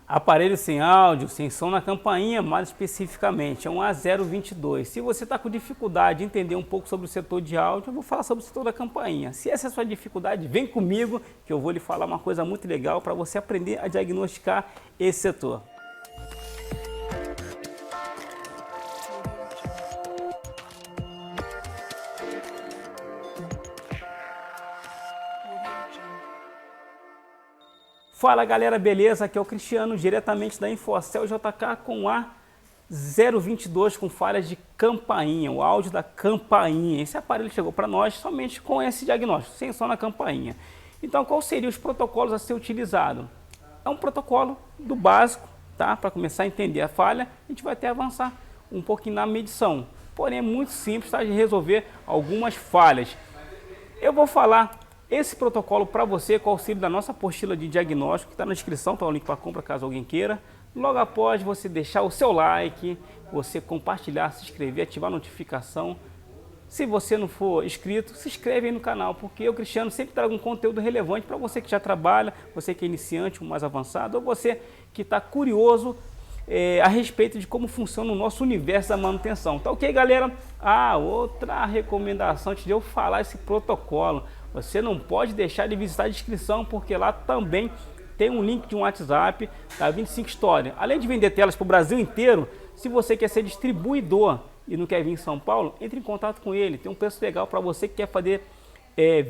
Aparelho sem áudio, sem som na campainha, mais especificamente, é um A022. Se você está com dificuldade de entender um pouco sobre o setor de áudio, eu vou falar sobre o setor da campainha. Se essa é a sua dificuldade, vem comigo que eu vou lhe falar uma coisa muito legal para você aprender a diagnosticar esse setor. Fala galera, beleza? Aqui é o Cristiano, diretamente da Infocel JK com a 022 com falhas de campainha, o áudio da campainha. Esse aparelho chegou para nós somente com esse diagnóstico, sem som na campainha. Então, quais seriam os protocolos a ser utilizado? É um protocolo do básico, tá? Para começar a entender a falha, a gente vai até avançar um pouquinho na medição. Porém, é muito simples, tá? De resolver algumas falhas. Eu vou falar esse protocolo para você com o auxílio da nossa apostila de diagnóstico, que está na descrição, tá o link para compra caso alguém queira. Logo após você deixar o seu like, você compartilhar, se inscrever, ativar a notificação. Se você não for inscrito, se inscreve aí no canal, porque eu, Cristiano, sempre trago um conteúdo relevante para você que já trabalha, você que é iniciante, um mais avançado, ou você que está curioso a respeito de como funciona o nosso universo da manutenção. Tá ok, galera? Outra recomendação antes de eu falar esse protocolo. Você não pode deixar de visitar a descrição, porque lá também tem um link de um WhatsApp da 25 Story. Além de vender telas para o Brasil inteiro, se você quer ser distribuidor e não quer vir em São Paulo, entre em contato com ele. Tem um preço legal para você que quer fazer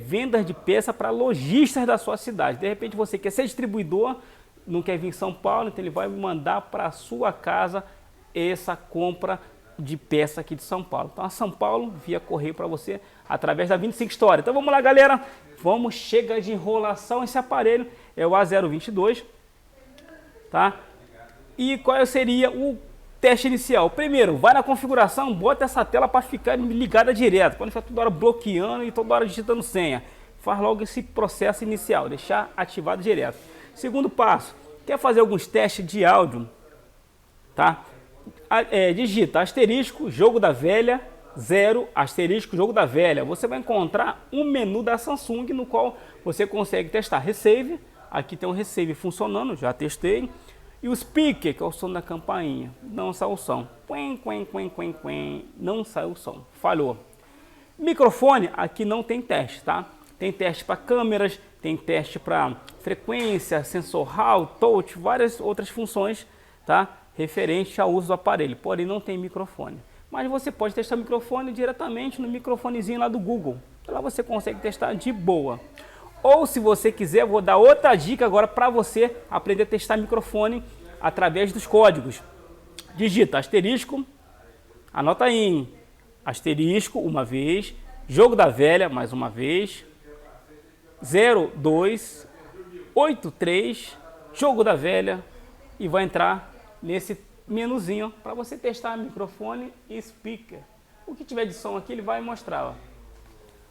vendas de peça para lojistas da sua cidade. De repente você quer ser distribuidor, não quer vir em São Paulo, então ele vai mandar para a sua casa essa compra de peça aqui de São Paulo. Então a São Paulo via correio para você através da 25 Story. Então vamos lá, galera, vamos, chega de enrolação. Esse aparelho é o A022, tá? E qual seria o teste inicial? Primeiro, vai na configuração, bota essa tela para ficar ligada direto, para não ficar toda hora bloqueando e toda hora digitando senha. Faz logo esse processo inicial, deixar ativado direto. Segundo passo, quer fazer alguns testes de áudio, tá? Digita asterisco, jogo da velha, 0, asterisco, jogo da velha. Você vai encontrar um menu da Samsung no qual você consegue testar Receive. Aqui tem um Receive funcionando, já testei. E o Speaker, que é o som da campainha, não saiu o som. Não saiu o som, falhou. Microfone, aqui não tem teste, tá? Tem teste para câmeras, tem teste para frequência, sensor Hall, touch, várias outras funções, tá? Referente ao uso do aparelho, porém não tem microfone. Mas você pode testar o microfone diretamente no microfonezinho lá do Google. Lá você consegue testar de boa. Ou se você quiser, vou dar outra dica agora para você aprender a testar microfone através dos códigos. Digita asterisco, anota aí, asterisco uma vez, jogo da velha mais uma vez, 0283, jogo da velha, e vai entrar nesse menuzinho para você testar microfone e speaker. O que tiver de som aqui ele vai mostrar, ó.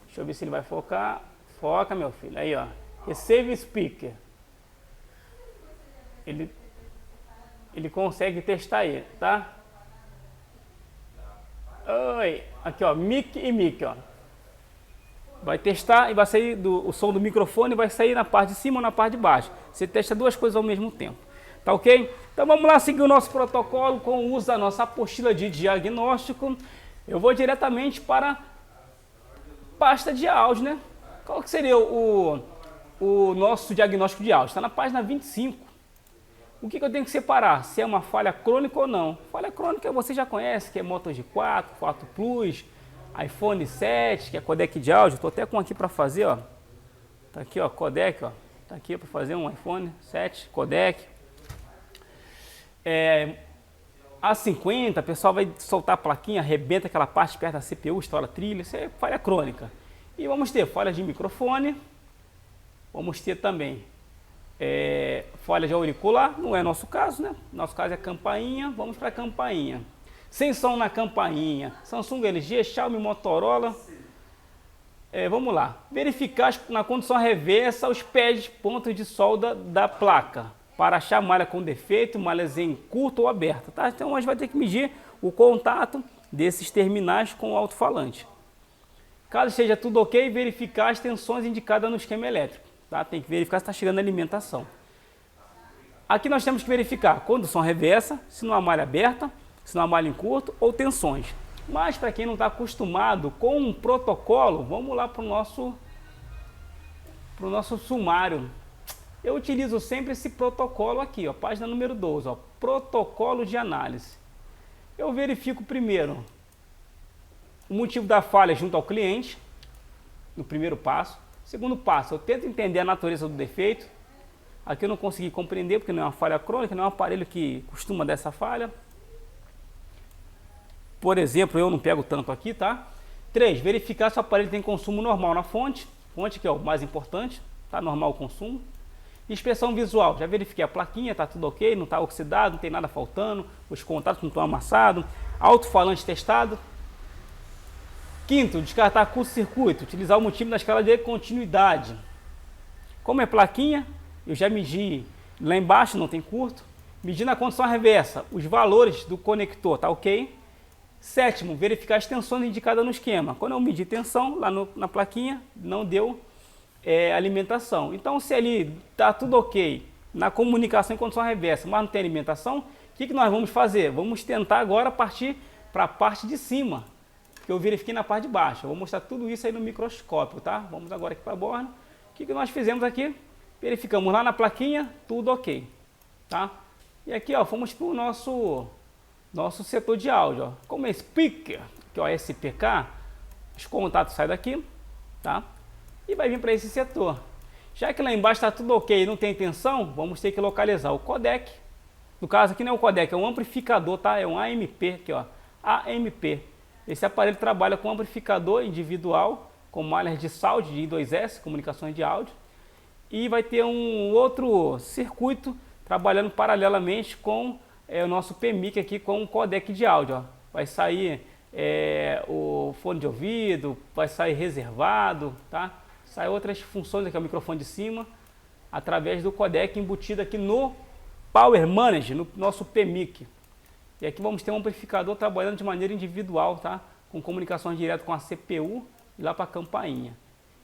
Deixa eu ver se ele vai focar. Foca, meu filho. Aí, ó. Receive speaker. Ele consegue testar aí, tá? Oi. Aqui, ó, mic e mic, ó. Vai testar e vai sair o som do microfone, vai sair na parte de cima ou na parte de baixo. Você testa duas coisas ao mesmo tempo. Tá ok? Então vamos lá seguir o nosso protocolo com o uso da nossa apostila de diagnóstico. Eu vou diretamente para a pasta de áudio, né? Qual que seria o nosso diagnóstico de áudio? Está na página 25. O que eu tenho que separar? Se é uma falha crônica ou não. Falha crônica você já conhece, que é Moto G4, 4 Plus, iPhone 7, que é codec de áudio. Estou até com aqui para fazer, ó. Tá aqui, ó, codec, ó. Tá aqui para fazer um iPhone 7, codec. A50, o pessoal vai soltar a plaquinha, arrebenta aquela parte perto da CPU, estoura a trilha, isso é falha crônica. E vamos ter falhas de microfone, vamos ter também falha de auricular, não é nosso caso, né? Nosso caso é campainha, vamos para a campainha. Sem som na campainha, Samsung, LG, Xiaomi, Motorola. Vamos lá, verificar na condição reversa os pés, pontos de solda da placa, para achar malha com defeito, malhas em curto ou aberta, tá? Então a gente vai ter que medir o contato desses terminais com o alto-falante. Caso esteja tudo ok, verificar as tensões indicadas no esquema elétrico, tá? Tem que verificar se está chegando a alimentação. Aqui nós temos que verificar condução reversa, se não há malha aberta, se não há malha em curto ou tensões. Mas para quem não está acostumado com um protocolo, vamos lá para o nosso sumário. Eu utilizo sempre esse protocolo aqui, ó, página número 12, ó, protocolo de análise. Eu verifico primeiro o motivo da falha junto ao cliente, no primeiro passo. Segundo passo, eu tento entender a natureza do defeito. Aqui eu não consegui compreender porque não é uma falha crônica, não é um aparelho que costuma dar essa falha. Por exemplo, eu não pego tanto aqui, tá? 3, verificar se o aparelho tem consumo normal na fonte que é o mais importante, tá? Normal o consumo. Inspeção visual, já verifiquei a plaquinha, tá tudo ok, não está oxidado, não tem nada faltando, os contatos não estão amassados. Alto-falante testado. 5º, descartar curto-circuito, utilizar o multímetro na escala de continuidade. Como é plaquinha, eu já medi lá embaixo, não tem curto. Medi na condição reversa, os valores do conector, tá ok? 7º, verificar as tensões indicadas no esquema. Quando eu medi tensão, lá na plaquinha, não deu alimentação. Então, se ali está tudo ok, na comunicação em condição reversa, mas não tem alimentação, o que nós vamos fazer? Vamos tentar agora partir para a parte de cima, que eu verifiquei na parte de baixo. Eu vou mostrar tudo isso aí no microscópio, tá? Vamos agora aqui para a borna. O que nós fizemos aqui? Verificamos lá na plaquinha, tudo ok, tá? E aqui, ó, fomos para o nosso setor de áudio, ó. Como é speaker, que é o SPK, os contatos saem daqui, tá? E vai vir para esse setor. Já que lá embaixo está tudo ok e não tem tensão, vamos ter que localizar o codec. No caso aqui não é um codec, é um amplificador, tá? É um AMP, aqui, ó, AMP. Esse aparelho trabalha com amplificador individual, com malhas de SAUD de I2S, comunicações de áudio. E vai ter um outro circuito trabalhando paralelamente com o nosso PMIC aqui, com um codec de áudio, ó. Vai sair o fone de ouvido, vai sair reservado, tá? Sai outras funções aqui, o microfone de cima, através do codec embutido aqui no Power Manager, no nosso PMIC. E aqui vamos ter um amplificador trabalhando de maneira individual, tá? Com comunicações direto com a CPU e lá para a campainha.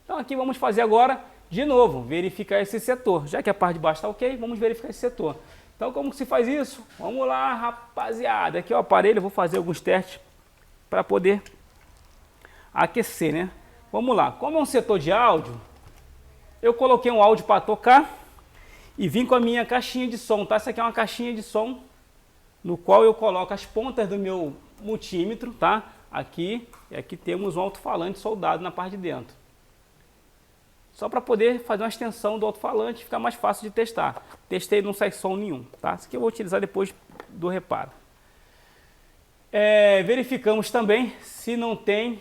Então aqui vamos fazer agora, de novo, verificar esse setor. Já que a parte de baixo está ok, vamos verificar esse setor. Então como que se faz isso? Vamos lá, rapaziada. Aqui é o aparelho, eu vou fazer alguns testes para poder aquecer, né? Vamos lá. Como é um setor de áudio, eu coloquei um áudio para tocar e vim com a minha caixinha de som, tá? Essa aqui é uma caixinha de som no qual eu coloco as pontas do meu multímetro, tá? Aqui, e aqui temos um alto-falante soldado na parte de dentro. Só para poder fazer uma extensão do alto-falante e ficar mais fácil de testar. Testei, não sai som nenhum, tá? Isso aqui eu vou utilizar depois do reparo. Verificamos também se não tem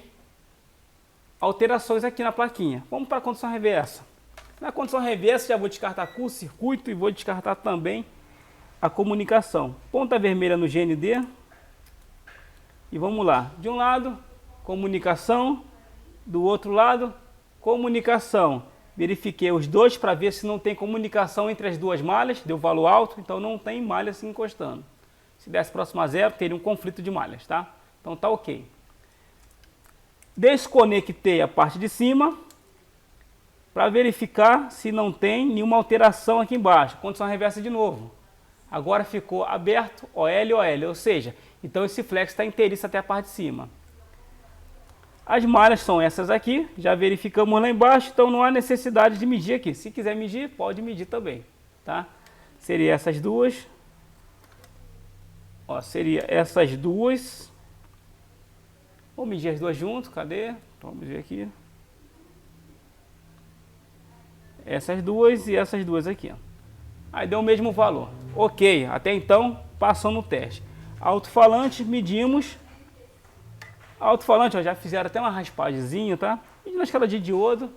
alterações aqui na plaquinha. Vamos para a condição reversa. Na condição reversa já vou descartar curto-circuito e vou descartar também a comunicação. Ponta vermelha no GND. E vamos lá. De um lado, comunicação. Do outro lado, comunicação. Verifiquei os dois para ver se não tem comunicação entre as duas malhas. Deu valor alto, então não tem malha se encostando. Se desse próximo a zero, teria um conflito de malhas, tá? Então tá ok. Desconectei a parte de cima para verificar se não tem nenhuma alteração aqui embaixo. Condição reversa de novo. Agora ficou aberto OL, ou seja, então esse flex está inteiriço até a parte de cima. As malhas são essas aqui, já verificamos lá embaixo, então não há necessidade de medir aqui. Se quiser medir, pode medir também, tá? Seria essas duas. Ó, seria essas duas. Vou medir as duas juntos, cadê? Vamos medir aqui. Essas duas e essas duas aqui, ó. Aí deu o mesmo valor. Ok, até então passou no teste. Alto-falante, medimos. Alto-falante, já fizeram até uma raspagemzinha, tá? Medindo na escala de diodo.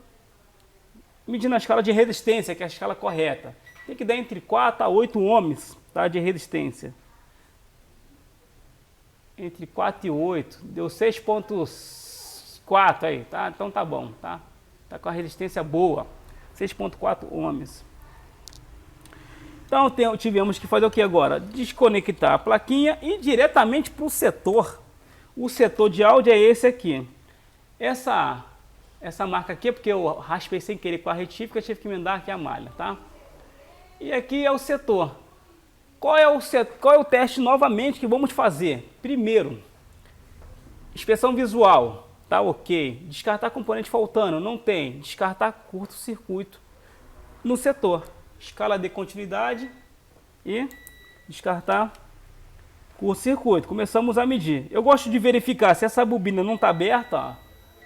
Medindo na escala de resistência, que é a escala correta. Tem que dar entre 4 a 8 ohms, tá? De resistência. Entre 4 e 8. Deu 6.4 aí, tá? Então tá bom, tá? Tá com a resistência boa. 6.4 ohms. Então tivemos que fazer o que agora? Desconectar a plaquinha e ir diretamente para o setor. O setor de áudio é esse aqui. Essa marca aqui é porque eu raspei sem querer com a retífica, tive que emendar aqui a malha, tá? E aqui é o setor. Qual é o teste novamente que vamos fazer? Primeiro, inspeção visual, tá ok. Descartar componente faltando, não tem. Descartar curto-circuito no setor. Escala de continuidade e descartar curto-circuito. Começamos a medir. Eu gosto de verificar se essa bobina não está aberta, ó.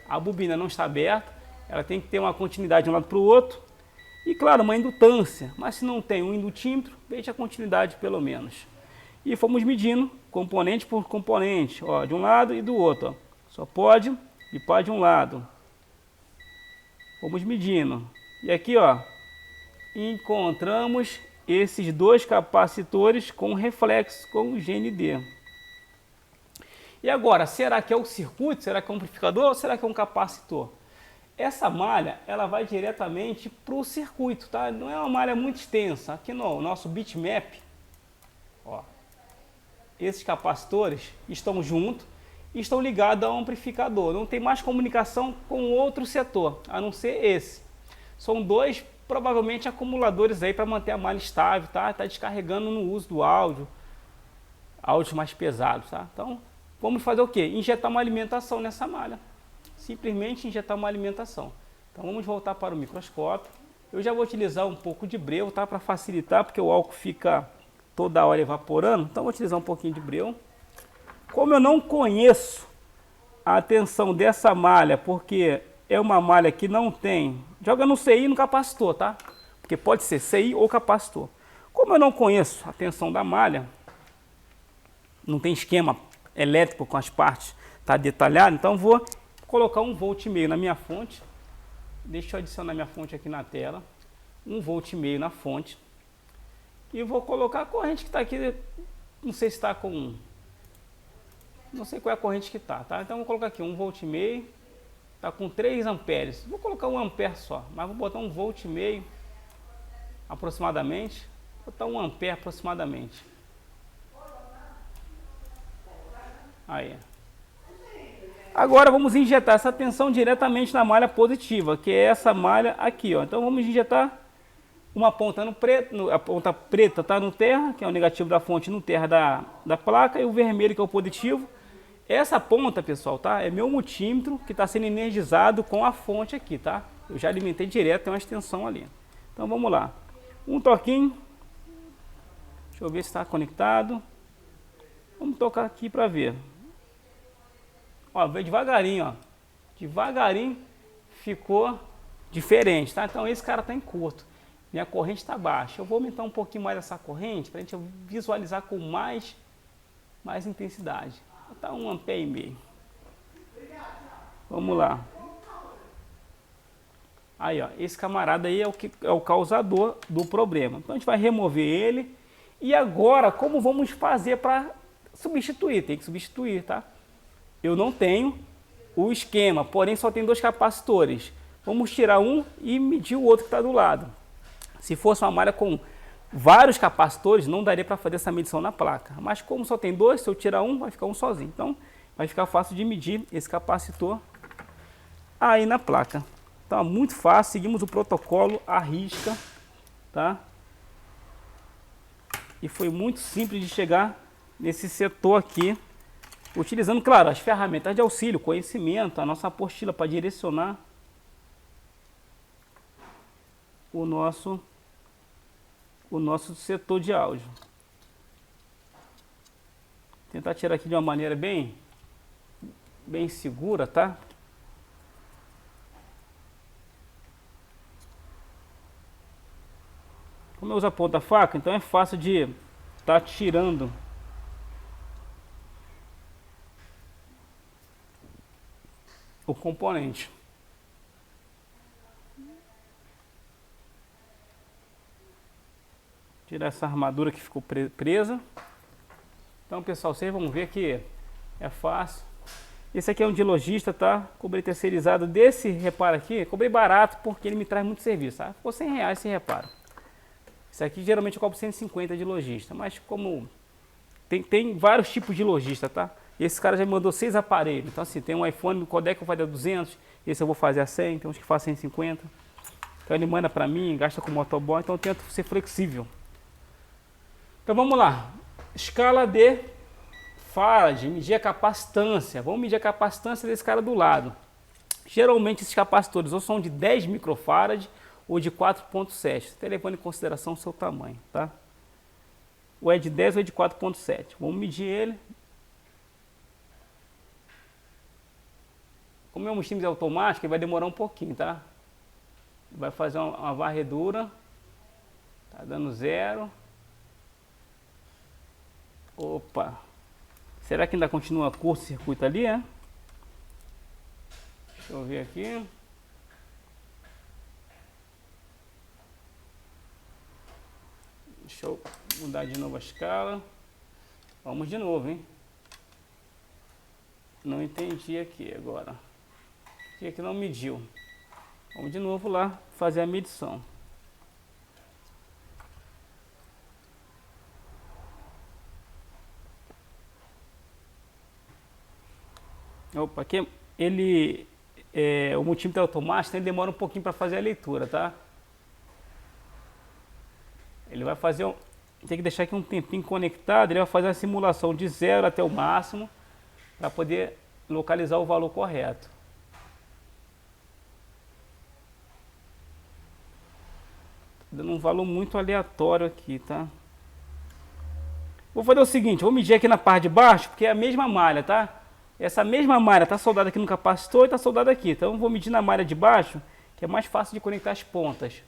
A bobina não está aberta, ela tem que ter uma continuidade de um lado para o outro. E claro, uma indutância, mas se não tem um indutímetro, veja a continuidade pelo menos. E fomos medindo componente por componente, ó, de um lado e do outro. Ó. Só pode bipar de um lado. Fomos medindo. E aqui, ó, encontramos esses dois capacitores com reflexo, com o GND. E agora, será que é o circuito? Será que é um amplificador ou será que é um capacitor? Essa malha, ela vai diretamente para o circuito, tá? Não é uma malha muito extensa. Aqui no nosso bitmap, ó, esses capacitores estão juntos e estão ligados ao amplificador. Não tem mais comunicação com outro setor, a não ser esse. São dois, provavelmente, acumuladores aí para manter a malha estável, tá? Tá descarregando no uso do áudios mais pesados, tá? Então, vamos fazer o quê? Injetar uma alimentação nessa malha. Simplesmente injetar uma alimentação. Então vamos voltar para o microscópio. Eu já vou utilizar um pouco de breu, tá? Para facilitar, porque o álcool fica toda hora evaporando. Então vou utilizar um pouquinho de breu. Como eu não conheço a tensão dessa malha, porque é uma malha que não tem... Joga no CI e no capacitor, tá? Porque pode ser CI ou capacitor. Como eu não conheço a tensão da malha, não tem esquema elétrico com as partes, tá detalhado, então vou colocar 1,5 volt na minha fonte. Deixa eu adicionar minha fonte aqui na tela. 1,5 volt na fonte. E vou colocar a corrente que está aqui. Não sei se está com... Não sei qual é a corrente que está, tá? Então vou colocar aqui 1,5 volt. Está com 3 amperes. Vou colocar 1 ampere só. Mas vou botar 1,5 volt aproximadamente. Vou botar 1 ampere aproximadamente. Aí. Agora vamos injetar essa tensão diretamente na malha positiva, que é essa malha aqui, ó. Então vamos injetar uma ponta no preto, a ponta preta está no terra, que é o negativo da fonte, no terra da placa, e o vermelho, que é o positivo. Essa ponta, pessoal, tá? É meu multímetro que está sendo energizado com a fonte aqui, tá? Eu já alimentei direto, tem uma extensão ali. Então vamos lá. Um toquinho. Deixa eu ver se está conectado. Vamos tocar aqui para ver. Ó, veio devagarinho, ó. Devagarinho ficou diferente, tá? Então esse cara tá em curto. Minha corrente está baixa. Eu vou aumentar um pouquinho mais essa corrente para a gente visualizar com mais intensidade. Vou botar 1,5 ampere. Vamos lá. Aí, ó, esse camarada aí é o causador do problema. Então a gente vai remover ele. E agora, como vamos fazer para substituir? Tem que substituir, tá? Eu não tenho o esquema, porém só tem 2 capacitores. Vamos tirar um e medir o outro que está do lado. Se fosse uma malha com vários capacitores, não daria para fazer essa medição na placa. Mas como só tem 2, se eu tirar um, vai ficar um sozinho. Então vai ficar fácil de medir esse capacitor aí na placa. Então é muito fácil, seguimos o protocolo à risca, tá? E foi muito simples de chegar nesse setor aqui. Utilizando, claro, as ferramentas de auxílio, conhecimento, a nossa apostila para direcionar o nosso setor de áudio. Tentar tirar aqui de uma maneira bem segura, tá? Como eu uso a ponta faca, então é fácil de estar tirando o componente. Tirar essa armadura que ficou presa. Então, pessoal, vocês vão ver que é fácil. Esse aqui é um de lojista, tá? Cobrei terceirizado desse reparo aqui. Cobrei barato porque ele me traz muito serviço, tá? Ficou R$100 esse reparo. Esse aqui geralmente eu cobro 150 de lojista. Mas como tem vários tipos de lojista, tá? Esse cara já me mandou 6 aparelhos. Então assim, tem um iPhone, o codec eu vou fazer a 200. Esse eu vou fazer a 100, tem uns que faz 150. Então ele manda pra mim, gasta com motoboy. Então eu tento ser flexível. Então vamos lá. Escala de Farad, medir a capacitância. Vamos medir a capacitância desse cara do lado. Geralmente esses capacitores ou são de 10 microfarad ou de 4.7, até levando em consideração o seu tamanho, tá? Ou é de 10 ou é de 4.7. Vamos medir ele. Como é um simples automático, ele vai demorar um pouquinho, tá? Vai fazer uma varredura. Tá dando 0. Opa! Será que ainda continua curto-circuito ali, é? Deixa eu ver aqui. Deixa eu mudar de novo a escala. Vamos de novo, hein? Não entendi aqui agora. Por que que não mediu? Vamos de novo lá fazer a medição. Opa, aqui ele o multímetro automático, ele demora um pouquinho para fazer a leitura, tá? Ele vai fazer tem que deixar aqui um tempinho conectado, ele vai fazer a simulação de 0 até o máximo para poder localizar o valor correto. Tô dando um valor muito aleatório aqui, tá? Vou fazer o seguinte, vou medir aqui na parte de baixo, porque é a mesma malha, tá? Essa mesma malha está soldada aqui no capacitor e está soldada aqui. Então eu vou medir na malha de baixo, que é mais fácil de conectar as pontas.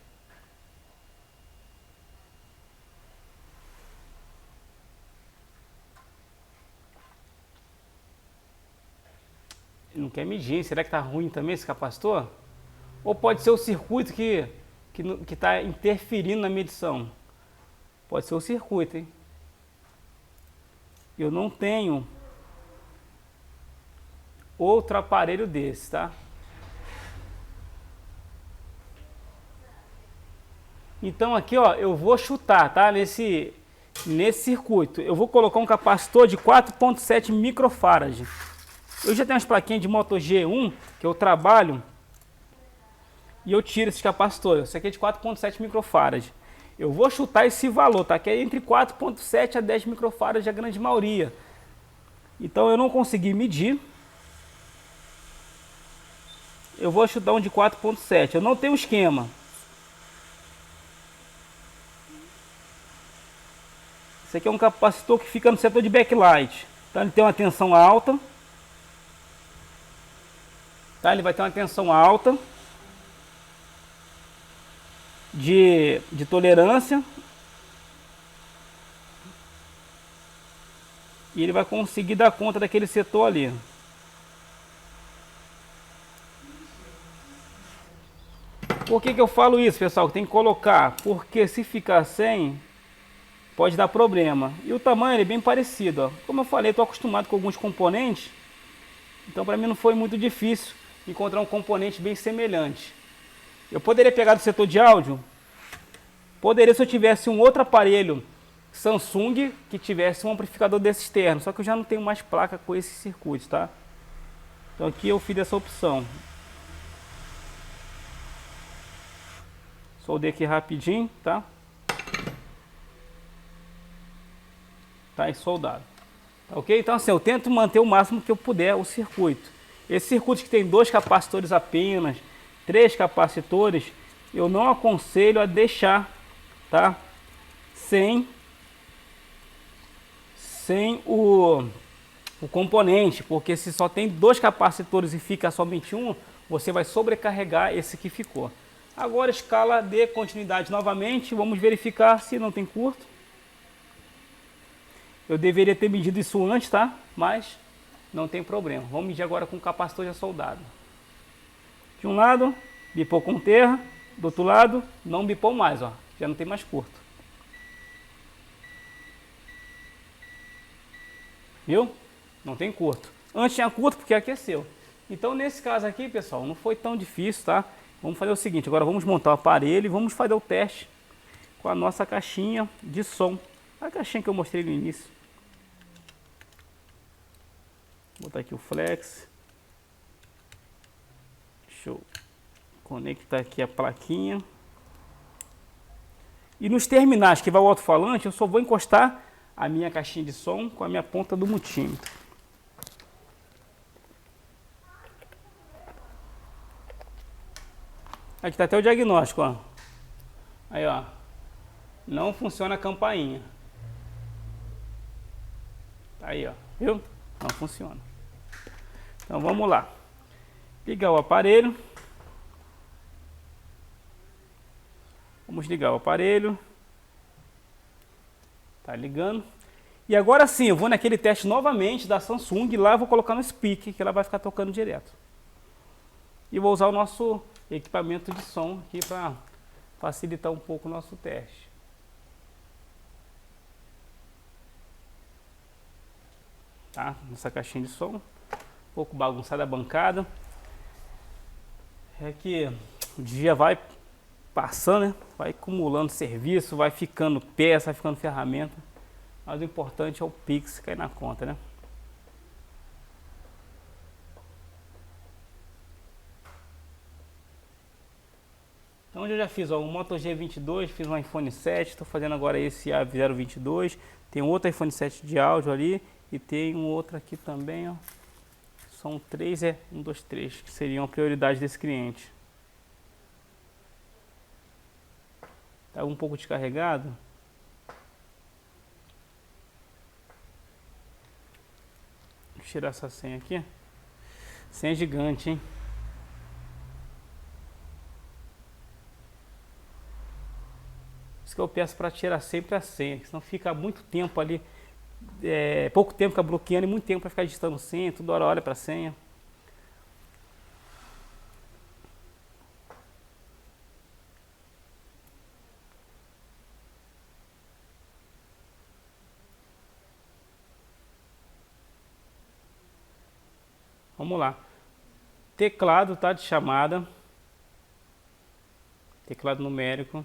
Ele não quer medir. Será que está ruim também esse capacitor? Ou pode ser o circuito que está interferindo na medição? Pode ser o circuito, hein? Eu não tenho outro aparelho desse, tá? Então aqui, ó, eu vou chutar, tá? Nesse circuito, eu vou colocar um capacitor de 4.7 microfarad. Eu já tenho umas plaquinhas de Moto G1 que eu trabalho e eu tiro esses capacitores. Esse aqui é de 4.7 microfarad. Eu vou chutar esse valor, tá? Que é entre 4.7 a 10 microfarad a grande maioria. Então eu não consegui medir. Eu vou chutar um de 4.7. Eu não tenho esquema. Esse aqui é um capacitor que fica no setor de backlight. Então ele tem uma tensão alta. Tá? Ele vai ter uma tensão alta de tolerância. E ele vai conseguir dar conta daquele setor ali. Por que eu falo isso, pessoal? Que tem que colocar, porque se ficar sem, pode dar problema. E o tamanho é bem parecido, ó. Como eu falei, estou acostumado com alguns componentes, então para mim não foi muito difícil encontrar um componente bem semelhante. Eu poderia pegar do setor de áudio? Poderia, se eu tivesse um outro aparelho Samsung que tivesse um amplificador desse externo, só que eu já não tenho mais placa com esse circuito, tá? Então aqui eu fiz essa opção. Soldei aqui rapidinho, tá? Tá aí soldado. Tá ok? Então assim, eu tento manter o máximo que eu puder o circuito. Esse circuito que tem 2 capacitores apenas, 3 capacitores, eu não aconselho a deixar, tá? Sem o componente, porque se só tem 2 capacitores e fica somente um, você vai sobrecarregar esse que ficou. Agora escala de continuidade novamente, vamos verificar se não tem curto. Eu deveria ter medido isso antes, tá? Mas não tem problema. Vamos medir agora com o capacitor já soldado. De um lado, bipou com terra, do outro lado, não bipou mais, ó. Já não tem mais curto. Viu? Não tem curto. Antes tinha curto porque aqueceu. Então nesse caso aqui, pessoal, não foi tão difícil, tá? Vamos fazer o seguinte, agora vamos montar o aparelho e vamos fazer o teste com a nossa caixinha de som. A caixinha que eu mostrei no início. Vou botar aqui o flex. Deixa eu conectar aqui a plaquinha. E nos terminais que vai o alto-falante, eu só vou encostar a minha caixinha de som com a minha ponta do multímetro. Aqui está até o diagnóstico, ó. Aí, ó. Não funciona a campainha. Aí, ó. Viu? Não funciona. Então, vamos lá. Ligar o aparelho. Vamos ligar o aparelho. Tá ligando. E agora sim, eu vou naquele teste novamente da Samsung. E lá eu vou colocar no speaker, que ela vai ficar tocando direto. E vou usar o nosso equipamento de som aqui para facilitar um pouco o nosso teste. Tá? Nossa caixinha de som. Um pouco bagunçada a bancada. É que o dia vai passando, né? Vai acumulando serviço, vai ficando peça, vai ficando ferramenta. Mas o importante é o Pix cair na conta, né? Então eu já fiz ó, um Moto G22, fiz um iPhone 7, estou fazendo agora esse A022, tem outro iPhone 7 de áudio ali e tem um outro aqui também, ó. São 3, 1, 2, 3, que seriam a prioridade desse cliente. Tá um pouco descarregado. Deixa eu tirar essa senha aqui. Senha gigante, hein? Isso que eu peço para tirar sempre a senha, que senão fica muito tempo ali, pouco tempo fica bloqueando e muito tempo para ficar digitando senha, toda hora olha para a senha. Vamos lá. Teclado, tá, de chamada. Teclado numérico.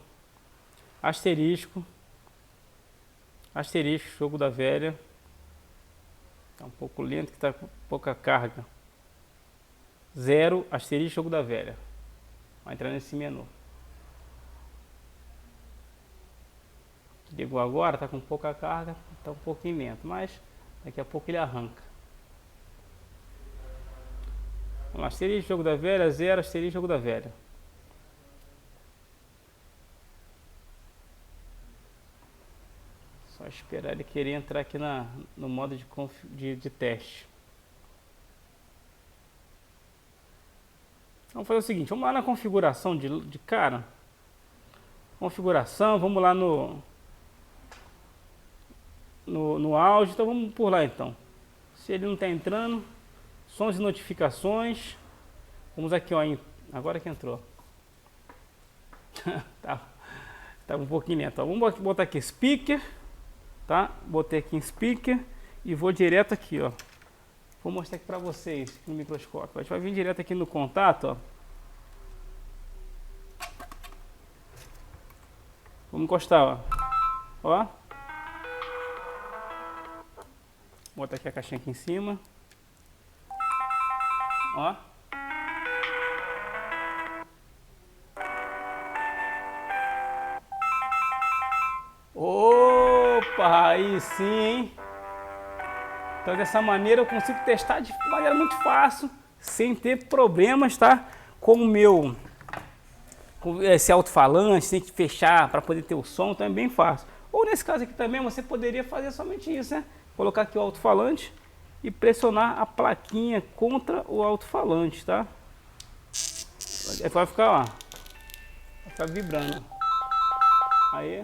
Asterisco. Asterisco, jogo da velha. Tá um pouco lento, que tá com pouca carga. 0, asterisco, jogo da velha. Vai entrar nesse menu. Ligou agora, tá com pouca carga, tá um pouquinho lento, mas daqui a pouco ele arranca. Vamos lá, asterisco, jogo da velha, 0, asterisco, jogo da velha. Só esperar ele querer entrar aqui no modo de teste. Vamos fazer o seguinte, vamos lá na configuração de cara. Configuração, vamos lá no áudio, então vamos por lá então. Se ele não está entrando, sons e notificações. Vamos aqui, ó, agora que entrou. tá um pouquinho lento. Ó. Vamos botar aqui speaker. Tá? Botei aqui em speaker e vou direto aqui, ó. Vou mostrar aqui para vocês aqui no microscópio. A gente vai vir direto aqui no contato, ó. Vamos encostar, ó. Ó. Vou botar aqui a caixinha aqui em cima. Ó. Opa, aí sim, hein? Então dessa maneira eu consigo testar de maneira muito fácil, sem ter problemas, tá? Com o meu esse alto-falante, tem que fechar para poder ter o som, então é bem fácil. Ou nesse caso aqui também você poderia fazer somente isso, né? Colocar aqui o alto-falante e pressionar a plaquinha contra o alto-falante, tá? Vai ficar, ó, vai ficar vibrando. Aí,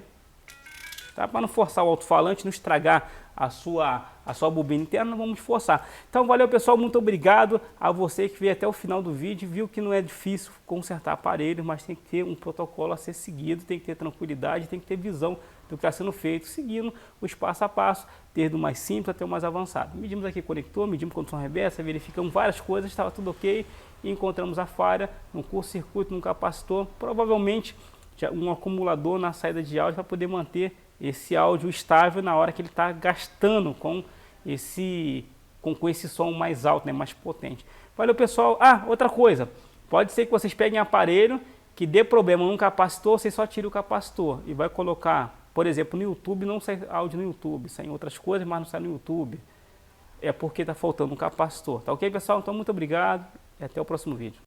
tá? Para não forçar o alto-falante, não estragar a sua bobina interna, não vamos forçar. Então valeu pessoal, muito obrigado a você que veio até o final do vídeo, viu que não é difícil consertar aparelho, mas tem que ter um protocolo a ser seguido, tem que ter tranquilidade, tem que ter visão do que está sendo feito, seguindo os passo a passo, desde o mais simples até o mais avançado. Medimos aqui o conector, medimos condução reversa, verificamos várias coisas, estava tudo ok, e encontramos a falha no curto-circuito, no capacitor, provavelmente um acumulador na saída de áudio para poder manter esse áudio estável na hora que ele está gastando com esse som mais alto, né, mais potente. Valeu pessoal. Ah, outra coisa, pode ser que vocês peguem aparelho que dê problema num capacitor, você só tira o capacitor e vai colocar, por exemplo, no YouTube, não sai áudio no YouTube, sai em outras coisas, mas não sai no YouTube. É porque está faltando um capacitor. Tá ok, pessoal? Então, muito obrigado e até o próximo vídeo.